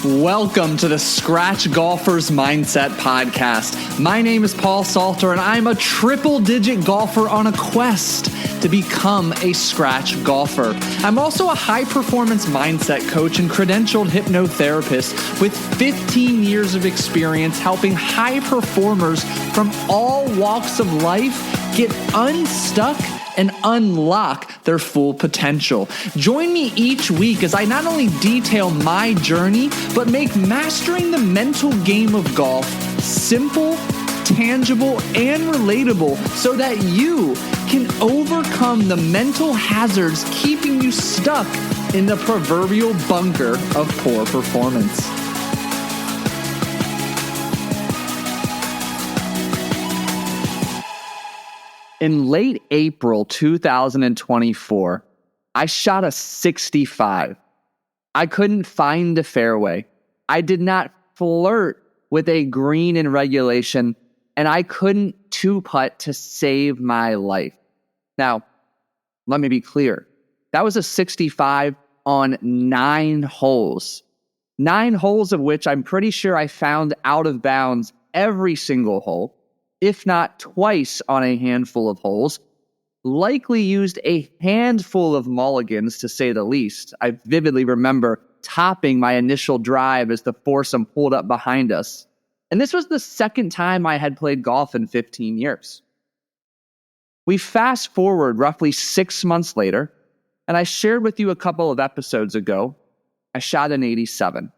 Welcome to the Scratch Golfer's Mindset Podcast. My name is Paul Salter, and I'm a triple-digit golfer on a quest to become a scratch golfer. I'm also a high-performance mindset coach and credentialed hypnotherapist with 15 years of experience helping high performers from all walks of life get unstuck and unlock their full potential. Join me each week as I not only detail my journey, but make mastering the mental game of golf simple, tangible, and relatable so that you can overcome the mental hazards keeping you stuck in the proverbial bunker of poor performance. In late April 2024, I shot a 65. I couldn't find a fairway. I did not flirt with a green in regulation, and I couldn't two-putt to save my life. Now, let me be clear. That was a 65 on 9 holes. 9 holes of which I'm pretty sure I found out of bounds every single hole, if not twice on a handful of holes, likely used a handful of mulligans to say the least. I vividly remember topping my initial drive as the foursome pulled up behind us. And this was the second time I had played golf in 15 years. We fast forward roughly 6 months later, and I shared with you a couple of episodes ago, I shot an 87.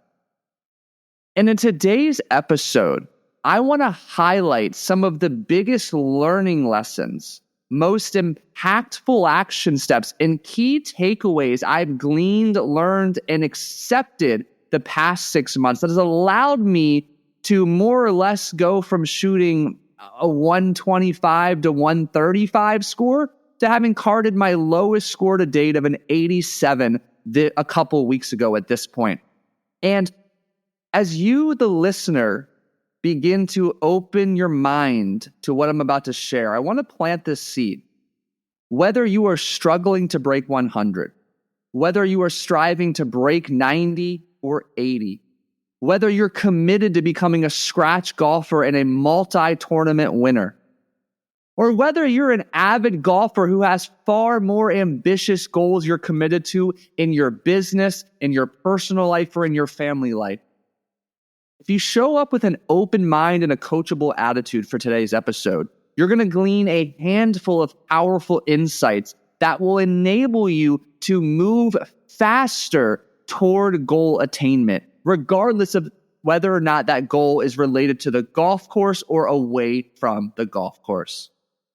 And in today's episode, I want to highlight some of the biggest learning lessons, most impactful action steps, and key takeaways I've gleaned, learned, and accepted the past 6 months that has allowed me to more or less go from shooting a 125 to 135 score to having carded my lowest score to date of an 87 a couple weeks ago at this point. And as you, the listener, begin to open your mind to what I'm about to share, I want to plant this seed. Whether you are struggling to break 100, whether you are striving to break 90 or 80, whether you're committed to becoming a scratch golfer and a multi-tournament winner, or whether you're an avid golfer who has far more ambitious goals you're committed to in your business, in your personal life, or in your family life. If you show up with an open mind and a coachable attitude for today's episode, you're going to glean a handful of powerful insights that will enable you to move faster toward goal attainment, regardless of whether or not that goal is related to the golf course or away from the golf course.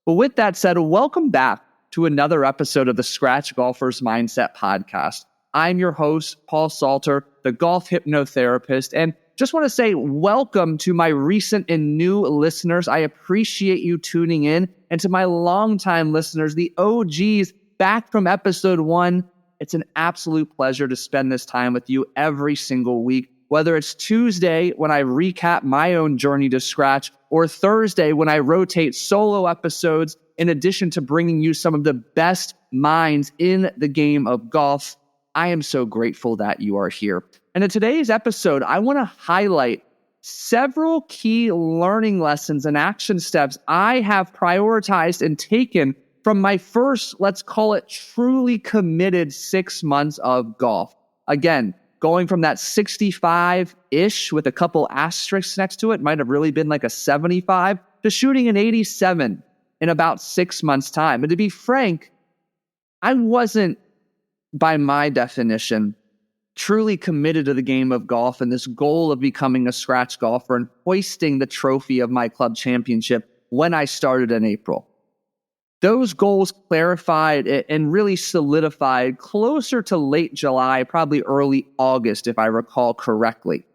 But with that said, welcome back to another episode of the Scratch Golfer's Mindset Podcast. I'm your host, Paul Salter, the golf hypnotherapist, and just want to say welcome to my recent and new listeners. I appreciate you tuning in. And to my longtime listeners, the OGs back from episode 1, it's an absolute pleasure to spend this time with you every single week, whether it's Tuesday when I recap my own journey to scratch, or Thursday when I rotate solo episodes in addition to bringing you some of the best minds in the game of golf. I am so grateful that you are here. And in today's episode, I want to highlight several key learning lessons and action steps I have prioritized and taken from my first, let's call it, truly committed 6 months of golf. Again, going from that 65-ish with a couple asterisks next to it, might have really been like a 75, to shooting an 87 in about 6 months' time. And to be frank, I wasn't, by my definition, truly committed to the game of golf and this goal of becoming a scratch golfer and hoisting the trophy of my club championship when I started in April. Those goals clarified and really solidified closer to late July, probably early August, if I recall correctly.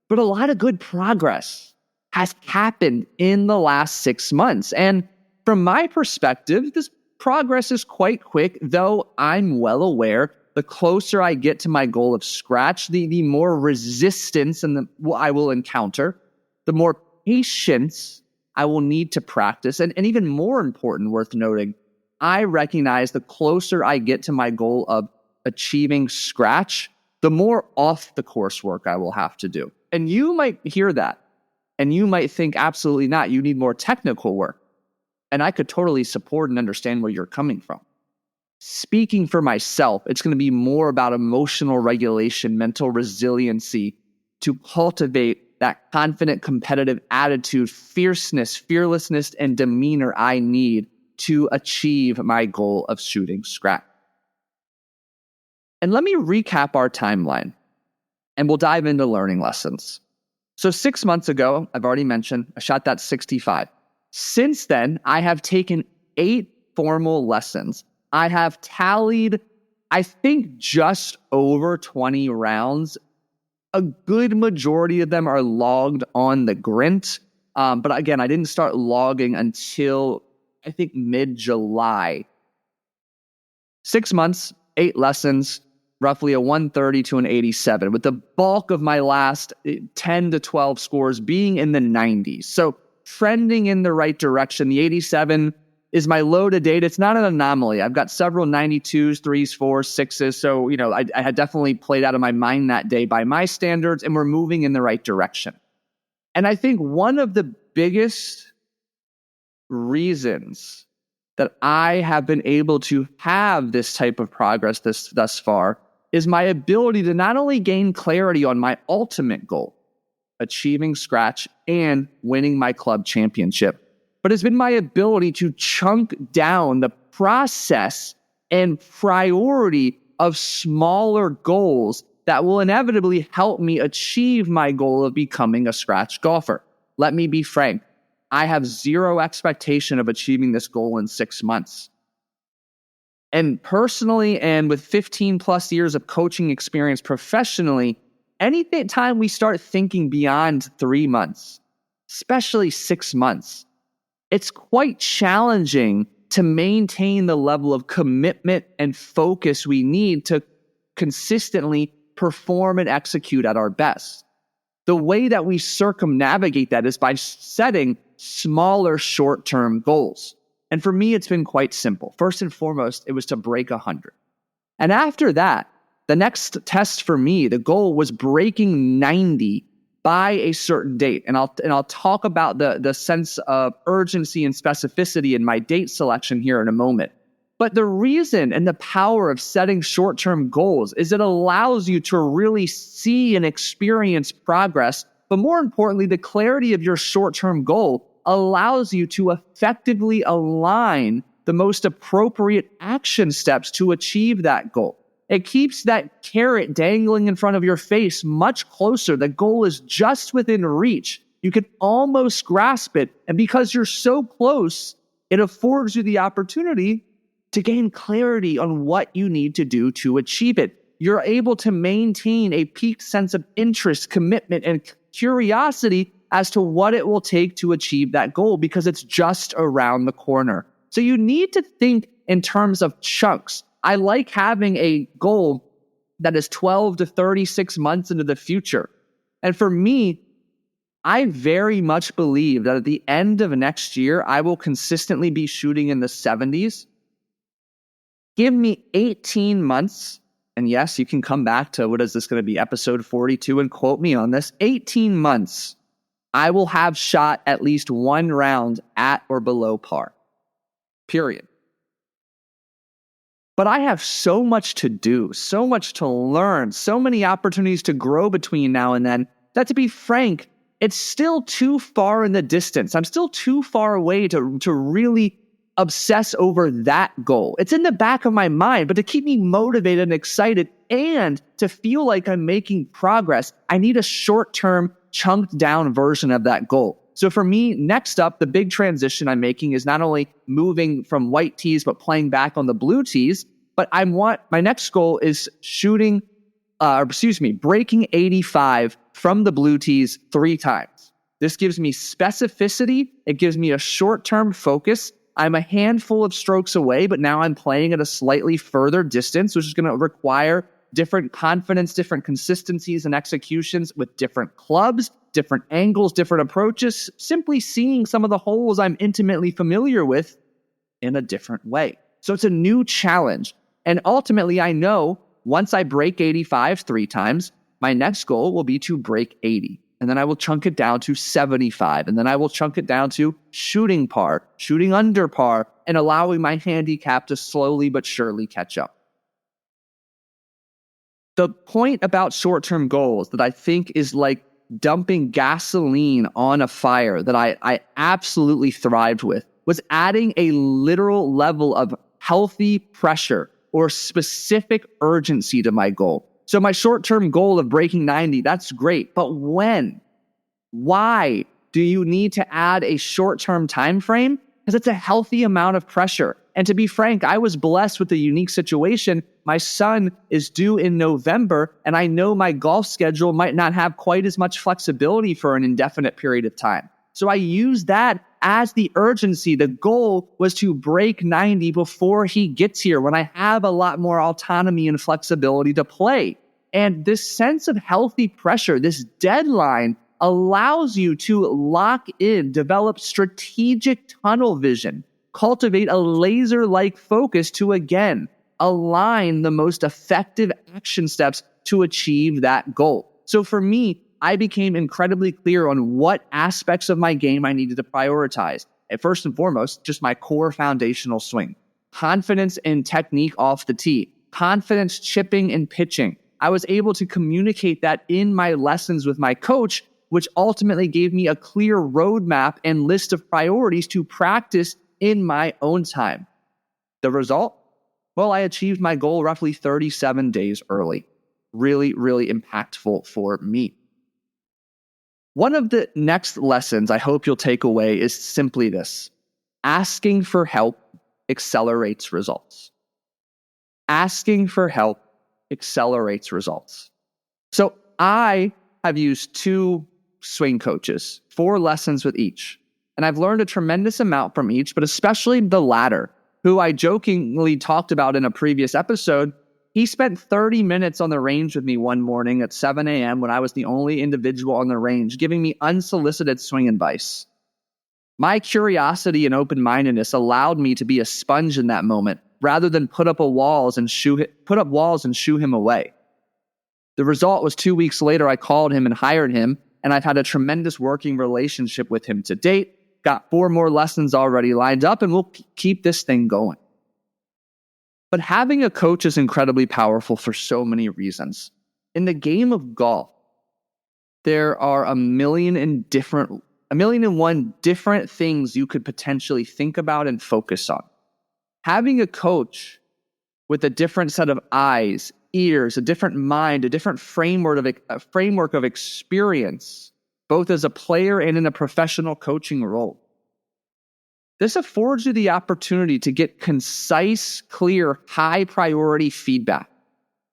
But a lot of good progress has happened in the last 6 months. And from my perspective, this progress is quite quick, though I'm well aware the closer I get to my goal of scratch, the more resistance I will encounter, the more patience I will need to practice. And even more important, worth noting, I recognize the closer I get to my goal of achieving scratch, the more off the course work I will have to do. And you might hear that and you might think, absolutely not. You need more technical work. And I could totally support and understand where you're coming from. Speaking for myself, it's going to be more about emotional regulation, mental resiliency to cultivate that confident, competitive attitude, fierceness, fearlessness, and demeanor I need to achieve my goal of shooting scratch. And let me recap our timeline, and we'll dive into learning lessons. So 6 months ago, I've already mentioned, I shot that 65. Since then, I have taken 8 formal lessons. I have tallied, I think, just over 20 rounds. A good majority of them are logged on the Grint. But again, I didn't start logging until, I think, mid-July. 6 months, 8 lessons, roughly a 130 to an 87, with the bulk of my last 10 to 12 scores being in the 90s. So trending in the right direction. The 87 is my low to date. It's not an anomaly. I've got several 92s, 3s, 4s, 6s. So, I had definitely played out of my mind that day by my standards, and we're moving in the right direction. And I think one of the biggest reasons that I have been able to have this type of progress thus far is my ability to not only gain clarity on my ultimate goal, achieving scratch and winning my club championship, but it's been my ability to chunk down the process and priority of smaller goals that will inevitably help me achieve my goal of becoming a scratch golfer. Let me be frank. I have zero expectation of achieving this goal in 6 months. And personally, and with 15 plus years of coaching experience professionally, anytime we start thinking beyond 3 months, especially 6 months, it's quite challenging to maintain the level of commitment and focus we need to consistently perform and execute at our best. The way that we circumnavigate that is by setting smaller short-term goals. And for me, it's been quite simple. First and foremost, it was to break 100. And after that, the next test for me, the goal was breaking 90 by a certain date. And I'll talk about the sense of urgency and specificity in my date selection here in a moment. But the reason and the power of setting short-term goals is it allows you to really see and experience progress. But more importantly, the clarity of your short-term goal allows you to effectively align the most appropriate action steps to achieve that goal. It keeps that carrot dangling in front of your face much closer. The goal is just within reach. You can almost grasp it. And because you're so close, it affords you the opportunity to gain clarity on what you need to do to achieve it. You're able to maintain a peak sense of interest, commitment, and curiosity as to what it will take to achieve that goal because it's just around the corner. So you need to think in terms of chunks. I like having a goal that is 12 to 36 months into the future. And for me, I very much believe that at the end of next year, I will consistently be shooting in the 70s. Give me 18 months. And yes, you can come back to what is this going to be, episode 42, and quote me on this. 18 months. I will have shot at least one round at or below par. Period. But I have so much to do, so much to learn, so many opportunities to grow between now and then, that to be frank, it's still too far in the distance. I'm still too far away to really obsess over that goal. It's in the back of my mind, but to keep me motivated and excited and to feel like I'm making progress, I need a short-term, chunked down version of that goal. So for me, next up, the big transition I'm making is not only moving from white tees, but playing back on the blue tees. But my next goal is breaking 85 from the blue tees 3 times. This gives me specificity. It gives me a short-term focus. I'm a handful of strokes away, but now I'm playing at a slightly further distance, which is going to require different confidence, different consistencies and executions with different clubs, different angles, different approaches, simply seeing some of the holes I'm intimately familiar with in a different way. So it's a new challenge. And ultimately, I know once I break 85 3 times, my next goal will be to break 80. And then I will chunk it down to 75. And then I will chunk it down to shooting par, shooting under par, and allowing my handicap to slowly but surely catch up. The point about short-term goals that I think is like dumping gasoline on a fire that I absolutely thrived with was adding a literal level of healthy pressure or specific urgency to my goal. So my short-term goal of breaking 90, that's great. But when? Why do you need to add a short-term time frame? Because it's a healthy amount of pressure. And to be frank, I was blessed with a unique situation. My son is due in November, and I know my golf schedule might not have quite as much flexibility for an indefinite period of time. So I used that as the urgency. The goal was to break 90 before he gets here, when I have a lot more autonomy and flexibility to play. And this sense of healthy pressure, this deadline, allows you to lock in, develop strategic tunnel vision, cultivate a laser-like focus to, again, align the most effective action steps to achieve that goal. So for me, I became incredibly clear on what aspects of my game I needed to prioritize. And first and foremost, just my core foundational swing. Confidence in technique off the tee. Confidence chipping and pitching. I was able to communicate that in my lessons with my coach, which ultimately gave me a clear roadmap and list of priorities to practice in my own time. The result? Well, I achieved my goal roughly 37 days early. Really, really impactful for me. One of the next lessons I hope you'll take away is simply this. Asking for help accelerates results. Asking for help accelerates results. So I have used 2 swing coaches, 4 lessons with each. And I've learned a tremendous amount from each, but especially the latter, who I jokingly talked about in a previous episode. He spent 30 minutes on the range with me one morning at 7 a.m. when I was the only individual on the range, giving me unsolicited swing advice. My curiosity and open-mindedness allowed me to be a sponge in that moment, rather than put up walls and shoo him away. The result was 2 weeks later, I called him and hired him, and I've had a tremendous working relationship with him to date. Got 4 more lessons already lined up, and we'll keep this thing going. But having a coach is incredibly powerful for so many reasons. In the game of golf, there are a million and one different things you could potentially think about and focus on. Having a coach with a different set of eyes, ears, a different mind, a different framework of experience, both as a player and in a professional coaching role. This affords you the opportunity to get concise, clear, high-priority feedback.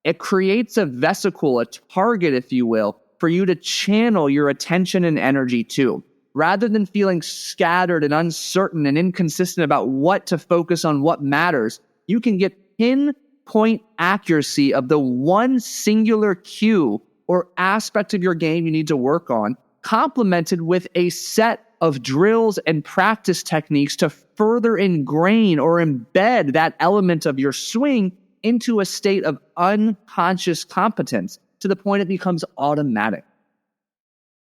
It creates a vesicle, a target, if you will, for you to channel your attention and energy to. Rather than feeling scattered and uncertain and inconsistent about what to focus on, what matters, you can get pinpoint accuracy of the one singular cue or aspect of your game you need to work on, complemented with a set of drills and practice techniques to further ingrain or embed that element of your swing into a state of unconscious competence to the point it becomes automatic.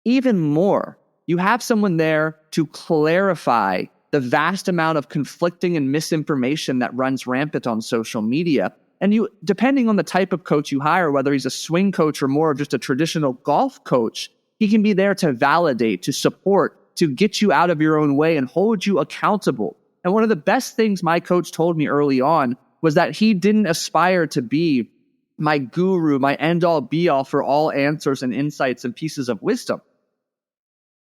Even more, you have someone there to clarify the vast amount of conflicting and misinformation that runs rampant on social media. And you, depending on the type of coach you hire, whether he's a swing coach or more of just a traditional golf coach, he can be there to validate, to support, to get you out of your own way and hold you accountable. And one of the best things my coach told me early on was that he didn't aspire to be my guru, my end-all be-all for all answers and insights and pieces of wisdom.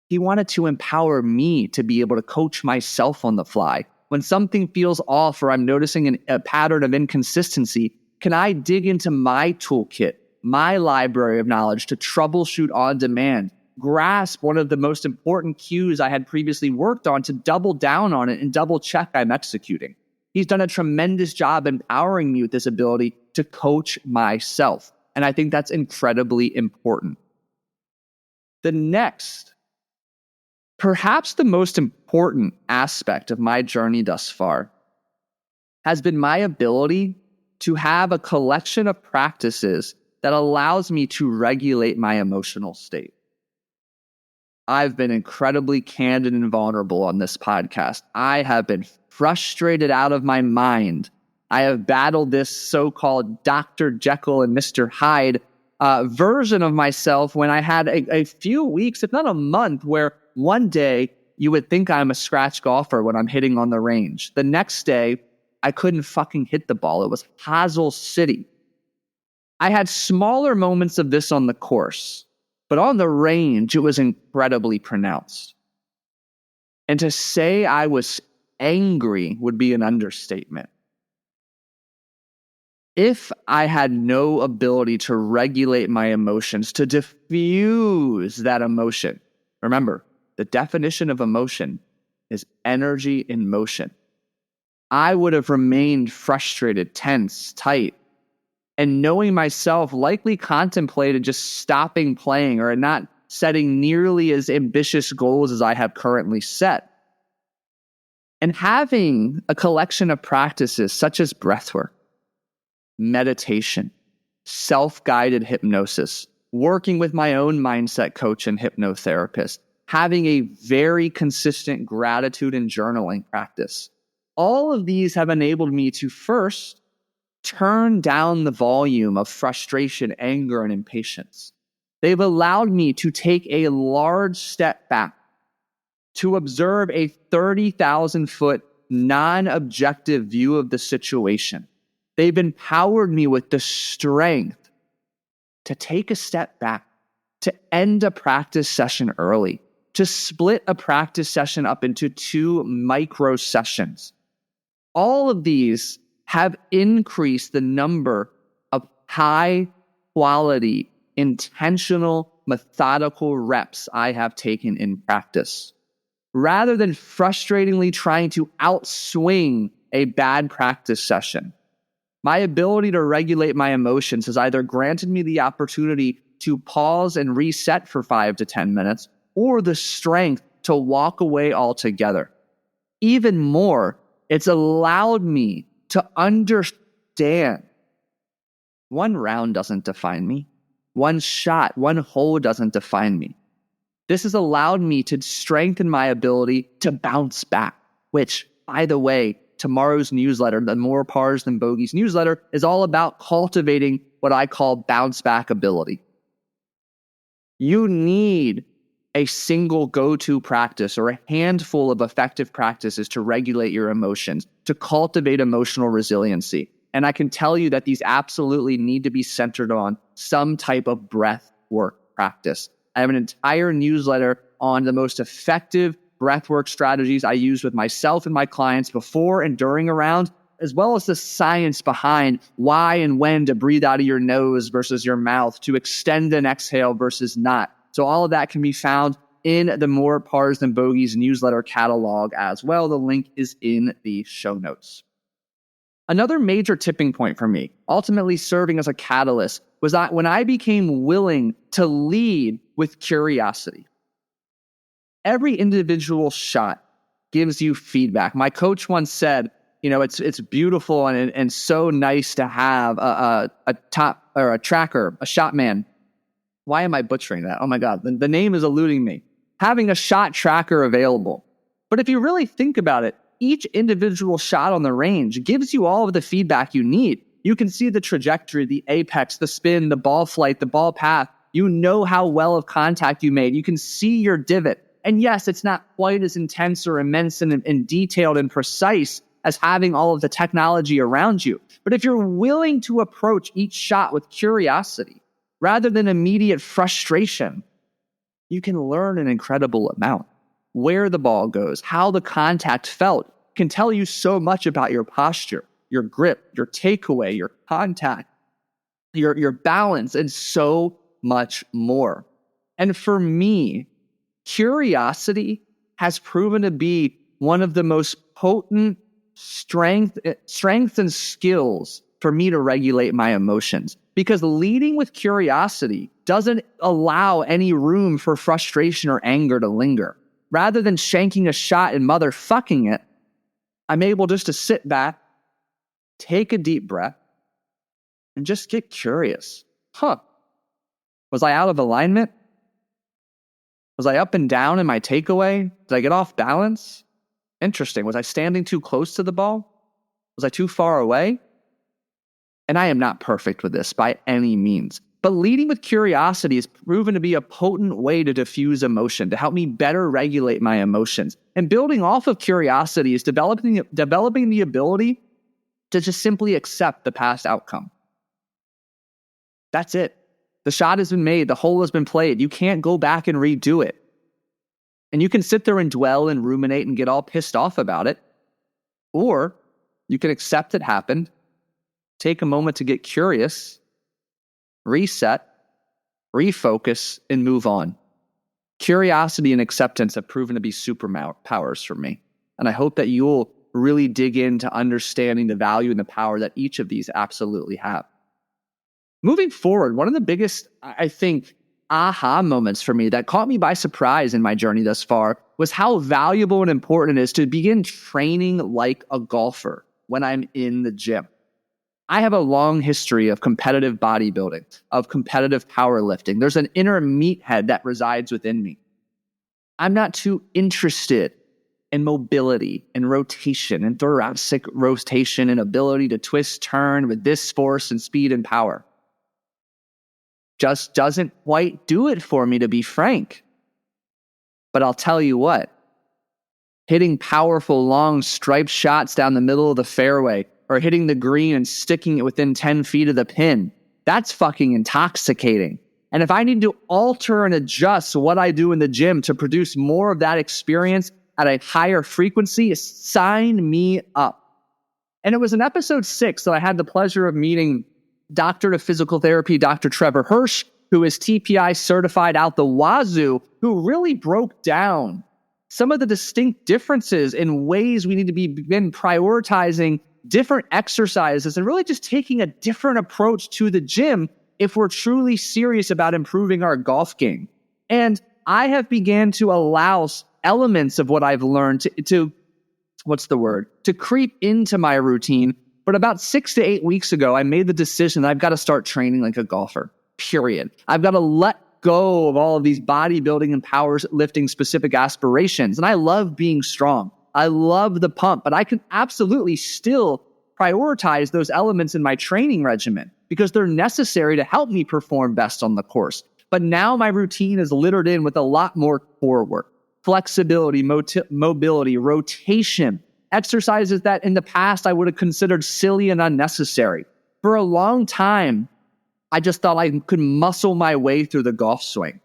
He wanted to empower me to be able to coach myself on the fly. When something feels off or I'm noticing a pattern of inconsistency, can I dig into my toolkit, my library of knowledge to troubleshoot on demand, grasp one of the most important cues I had previously worked on to double down on it and double check I'm executing? He's done a tremendous job empowering me with this ability to coach myself. And I think that's incredibly important. The next, perhaps the most important aspect of my journey thus far has been my ability to have a collection of practices that allows me to regulate my emotional state. I've been incredibly candid and vulnerable on this podcast. I have been frustrated out of my mind. I have battled this so-called Dr. Jekyll and Mr. Hyde version of myself when I had a few weeks, if not a month, where one day you would think I'm a scratch golfer when I'm hitting on the range. The next day, I couldn't fucking hit the ball. It was Hazel City. I had smaller moments of this on the course, but on the range, it was incredibly pronounced. And to say I was angry would be an understatement. If I had no ability to regulate my emotions, to diffuse that emotion, remember, the definition of emotion is energy in motion. I would have remained frustrated, tense, tight, and knowing myself likely contemplated just stopping playing or not setting nearly as ambitious goals as I have currently set. And having a collection of practices such as breathwork, meditation, self-guided hypnosis, working with my own mindset coach and hypnotherapist, having a very consistent gratitude and journaling practice. All of these have enabled me to first turn down the volume of frustration, anger, and impatience. They've allowed me to take a large step back to observe a 30,000-foot non-objective view of the situation. They've empowered me with the strength to take a step back, to end a practice session early, to split a practice session up into 2 micro sessions. All of these have increased the number of high quality, intentional, methodical reps I have taken in practice. Rather than frustratingly trying to outswing a bad practice session, my ability to regulate my emotions has either granted me the opportunity to pause and reset for 5 to 10 minutes, or the strength to walk away altogether. Even more, it's allowed me to understand one round doesn't define me. One shot, one hole doesn't define me. This has allowed me to strengthen my ability to bounce back, which, by the way, tomorrow's newsletter, the More Pars Than Bogeys newsletter, is all about cultivating what I call bounce back ability. You need a single go-to practice or a handful of effective practices to regulate your emotions, to cultivate emotional resiliency. And I can tell you that these absolutely need to be centered on some type of breath work practice. I have an entire newsletter on the most effective breathwork strategies I use with myself and my clients before and during a round, as well as the science behind why and when to breathe out of your nose versus your mouth, to extend an exhale versus not. So all of that can be found in the More Pars Than Bogeys newsletter catalog as well. The link is in the show notes. Another major tipping point for me, ultimately serving as a catalyst, was that when I became willing to lead with curiosity. Every individual shot gives you feedback. My coach once said, it's beautiful and so nice to have a top or a tracker, a shot man. Why am I butchering that? Oh my God, the name is eluding me. Having a shot tracker available. But if you really think about it, each individual shot on the range gives you all of the feedback you need. You can see the trajectory, the apex, the spin, the ball flight, the ball path. You know how well of contact you made. You can see your divot. And yes, it's not quite as intense or immense and detailed and precise as having all of the technology around you. But if you're willing to approach each shot with curiosity, rather than immediate frustration, you can learn an incredible amount. Where the ball goes, how the contact felt, can tell you so much about your posture, your grip, your takeaway, your contact, your balance, and so much more. And for me, curiosity has proven to be one of the most potent strengths and skills for me to regulate my emotions. Because leading with curiosity doesn't allow any room for frustration or anger to linger. Rather than shanking a shot and motherfucking it, I'm able just to sit back, take a deep breath, and just get curious. Was I out of alignment? Was I up and down in my takeaway? Did I get off balance? Interesting. Was I standing too close to the ball? Was I too far away? And I am not perfect with this by any means. But leading with curiosity has proven to be a potent way to diffuse emotion, to help me better regulate my emotions. And building off of curiosity is developing the ability to just simply accept the past outcome. That's it. The shot has been made. The hole has been played. You can't go back and redo it. And you can sit there and dwell and ruminate and get all pissed off about it. Or you can accept it happened, take a moment to get curious, reset, refocus, and move on. Curiosity and acceptance have proven to be superpowers for me. And I hope that you'll really dig into understanding the value and the power that each of these absolutely have. Moving forward, one of the biggest, I think, aha moments for me that caught me by surprise in my journey thus far was how valuable and important it is to begin training like a golfer when I'm in the gym. I have a long history of competitive bodybuilding, of competitive powerlifting. There's an inner meathead that resides within me. I'm not too interested in mobility and rotation and thoracic rotation and ability to twist, turn with this force and speed and power. Just doesn't quite do it for me, to be frank. But I'll tell you what, hitting powerful, long, striped shots down the middle of the fairway or hitting the green and sticking it within 10 feet of the pin, that's fucking intoxicating. And if I need to alter and adjust what I do in the gym to produce more of that experience at a higher frequency, sign me up. And it was in episode 6 that I had the pleasure of meeting Doctor of Physical Therapy, Dr. Trevor Hirsch, who is TPI certified out the wazoo, who really broke down some of the distinct differences in ways we need to begin prioritizing different exercises and really just taking a different approach to the gym if we're truly serious about improving our golf game. And I have began to allow elements of what I've learned to creep into my routine. But about 6 to 8 weeks ago, I made the decision that I've got to start training like a golfer, period. I've got to let go of all of these bodybuilding and powerlifting specific aspirations. And I love being strong. I love the pump, but I can absolutely still prioritize those elements in my training regimen because they're necessary to help me perform best on the course. But now my routine is littered in with a lot more core work, flexibility, mobility, rotation, exercises that in the past I would have considered silly and unnecessary. For a long time, I just thought I could muscle my way through the golf swing.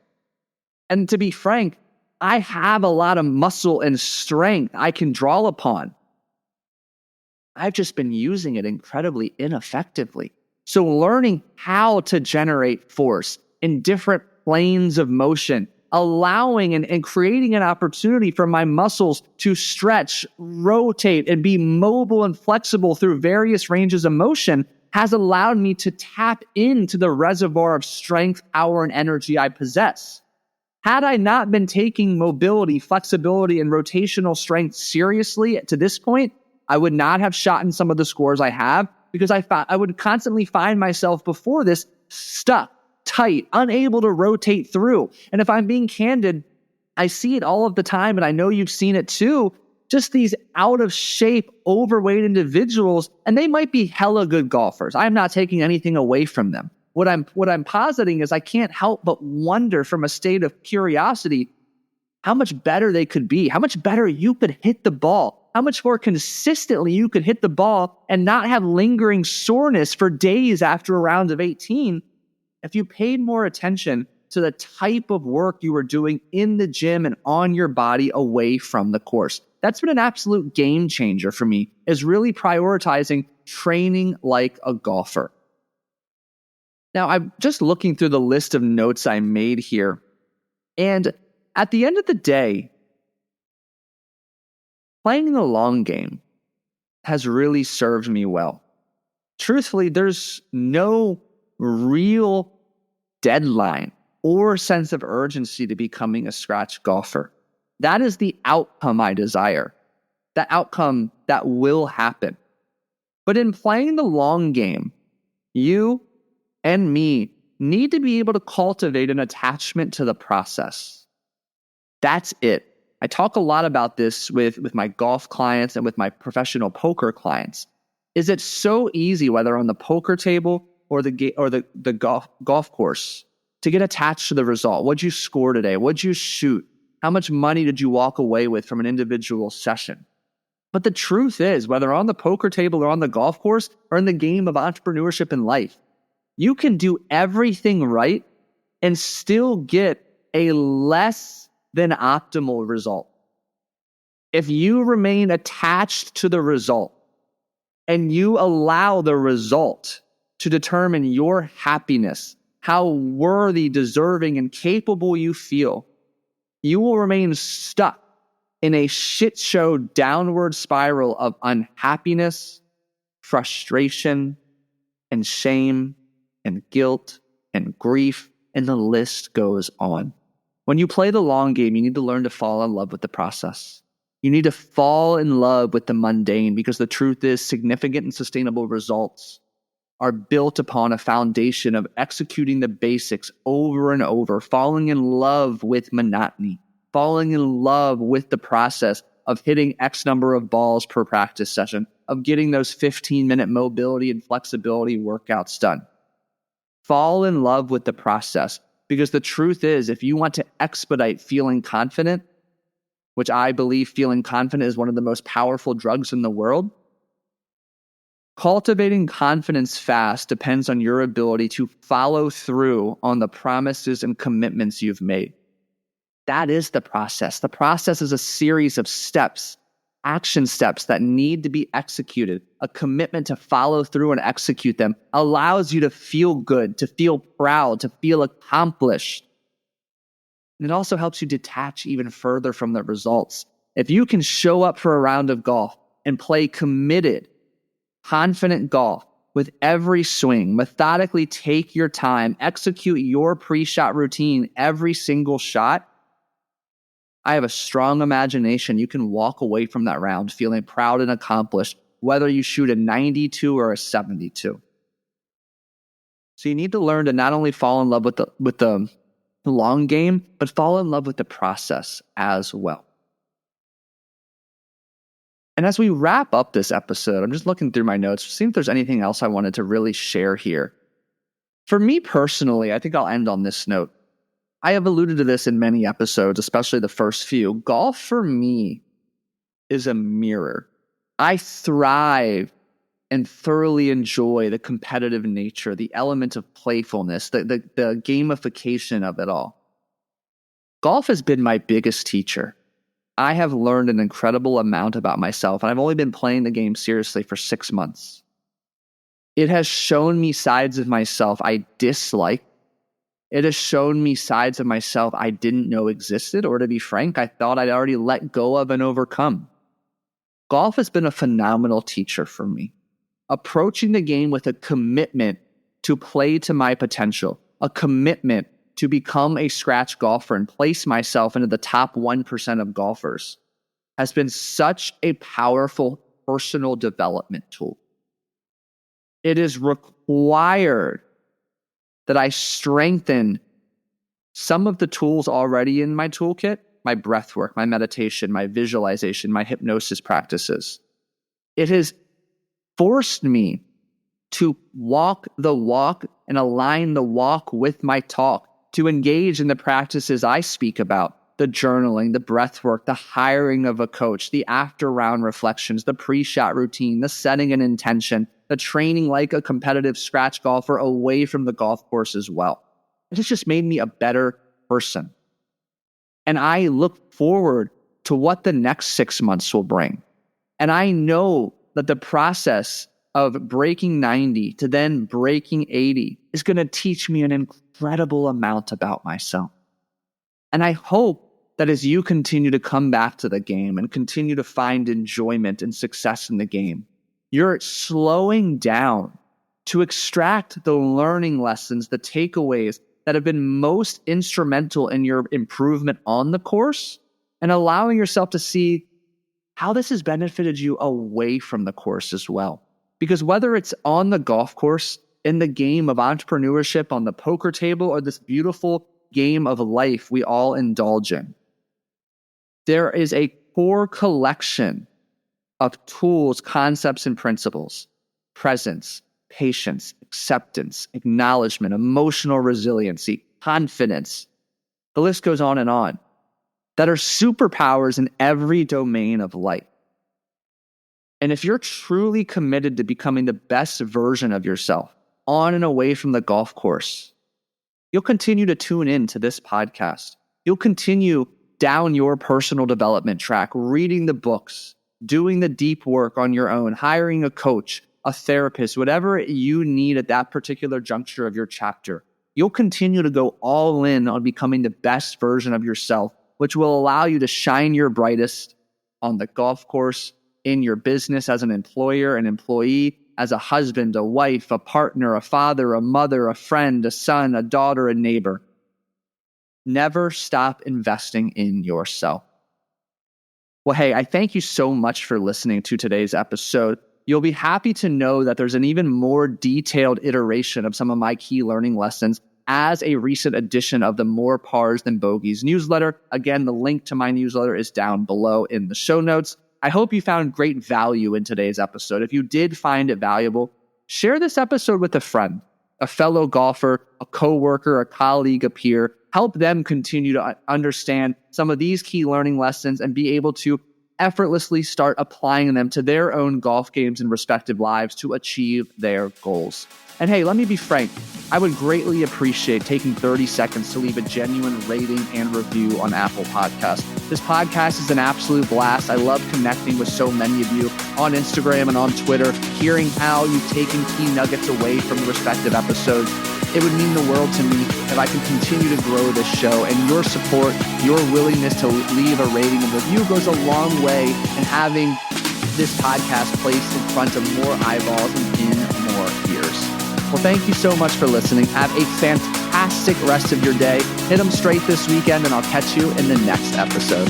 And to be frank, I have a lot of muscle and strength I can draw upon. I've just been using it incredibly ineffectively. So learning how to generate force in different planes of motion, allowing and creating an opportunity for my muscles to stretch, rotate, and be mobile and flexible through various ranges of motion has allowed me to tap into the reservoir of strength, power, and energy I possess. Had I not been taking mobility, flexibility, and rotational strength seriously to this point, I would not have shot in some of the scores I have because I would constantly find myself before this stuck, tight, unable to rotate through. And if I'm being candid, I see it all of the time, and I know you've seen it too, just these out of shape, overweight individuals, and they might be hella good golfers. I'm not taking anything away from them. What I'm positing is I can't help but wonder from a state of curiosity how much better they could be, how much better you could hit the ball, how much more consistently you could hit the ball and not have lingering soreness for days after a round of 18 if you paid more attention to the type of work you were doing in the gym and on your body away from the course. That's been an absolute game changer for me, is really prioritizing training like a golfer. Now, I'm just looking through the list of notes I made here. And at the end of the day, playing the long game has really served me well. Truthfully, there's no real deadline or sense of urgency to becoming a scratch golfer. That is the outcome I desire, the outcome that will happen. But in playing the long game, You and me need to be able to cultivate an attachment to the process. That's it. I talk a lot about this with my golf clients and with my professional poker clients. Is it so easy, whether on the poker table or the golf course, to get attached to the result? What'd you score today? What'd you shoot? How much money did you walk away with from an individual session? But the truth is, whether on the poker table or on the golf course or in the game of entrepreneurship in life, you can do everything right and still get a less than optimal result. If you remain attached to the result and you allow the result to determine your happiness, how worthy, deserving, and capable you feel, you will remain stuck in a shit show downward spiral of unhappiness, frustration, and shame, and guilt, and grief, and the list goes on. When you play the long game, you need to learn to fall in love with the process. You need to fall in love with the mundane, because the truth is, significant and sustainable results are built upon a foundation of executing the basics over and over, falling in love with monotony, falling in love with the process of hitting X number of balls per practice session, of getting those 15-minute mobility and flexibility workouts done. Fall in love with the process, because the truth is, if you want to expedite feeling confident, which I believe feeling confident is one of the most powerful drugs in the world, cultivating confidence fast depends on your ability to follow through on the promises and commitments you've made. That is the process. The process is a series of steps, action steps that need to be executed. A commitment to follow through and execute them allows you to feel good, to feel proud, to feel accomplished. And it also helps you detach even further from the results. If you can show up for a round of golf and play committed, confident golf with every swing, methodically take your time, execute your pre-shot routine every single shot, I have a strong imagination you can walk away from that round feeling proud and accomplished, whether you shoot a 92 or a 72. So you need to learn to not only fall in love with the long game, but fall in love with the process as well. And as we wrap up this episode, I'm just looking through my notes, seeing if there's anything else I wanted to really share here. For me personally, I think I'll end on this note. I have alluded to this in many episodes, especially the first few. Golf for me is a mirror. I thrive and thoroughly enjoy the competitive nature, the element of playfulness, the gamification of it all. Golf has been my biggest teacher. I have learned an incredible amount about myself, and I've only been playing the game seriously for 6 months. It has shown me sides of myself I dislike. It has shown me sides of myself I didn't know existed, or to be frank, I thought I'd already let go of and overcome. Golf has been a phenomenal teacher for me. Approaching the game with a commitment to play to my potential, a commitment to become a scratch golfer and place myself into the top 1% of golfers, has been such a powerful personal development tool. It is required that I strengthen some of the tools already in my toolkit, my breath work, my meditation, my visualization, my hypnosis practices. It has forced me to walk the walk and align the walk with my talk, to engage in the practices I speak about, the journaling, the breath work, the hiring of a coach, the after round reflections, the pre-shot routine, the setting an intention, the training like a competitive scratch golfer away from the golf course as well. It has just made me a better person. And I look forward to what the next 6 months will bring. And I know that the process of breaking 90 to then breaking 80 is going to teach me an incredible amount about myself. And I hope that as you continue to come back to the game and continue to find enjoyment and success in the game, you're slowing down to extract the learning lessons, the takeaways that have been most instrumental in your improvement on the course, and allowing yourself to see how this has benefited you away from the course as well. Because whether it's on the golf course, in the game of entrepreneurship on the poker table or this beautiful game of life we all indulge in. There is a core collection of tools, concepts, and principles: presence, patience, acceptance, acknowledgement, emotional resiliency, confidence. The list goes on, that are superpowers in every domain of life. And if you're truly committed to becoming the best version of yourself on and away from the golf course, you'll continue to tune in to this podcast. You'll continue down your personal development track, reading the books, doing the deep work on your own, hiring a coach, a therapist, whatever you need at that particular juncture of your chapter. You'll continue to go all in on becoming the best version of yourself, which will allow you to shine your brightest on the golf course, in your business as an employer, an employee, as a husband, a wife, a partner, a father, a mother, a friend, a son, a daughter, a neighbor. Never stop investing in yourself. Well, hey, I thank you so much for listening to today's episode. You'll be happy to know that there's an even more detailed iteration of some of my key learning lessons as a recent edition of the More Pars Than Bogeys newsletter. Again, the link to my newsletter is down below in the show notes. I hope you found great value in today's episode. If you did find it valuable, share this episode with a friend, a fellow golfer, a coworker, a colleague, a peer. Help them continue to understand some of these key learning lessons and be able to effortlessly start applying them to their own golf games and respective lives to achieve their goals. And hey, let me be frank, I would greatly appreciate taking 30 seconds to leave a genuine rating and review on Apple Podcasts. This podcast is an absolute blast. I love connecting with so many of you on Instagram and on Twitter, hearing how you've taken key nuggets away from the respective episodes. It would mean the world to me if I can continue to grow this show, and your support, your willingness to leave a rating and review goes a long way in having this podcast placed in front of more eyeballs and in more ears. Well, thank you so much for listening. Have a fantastic rest of your day. Hit them straight this weekend, and I'll catch you in the next episode.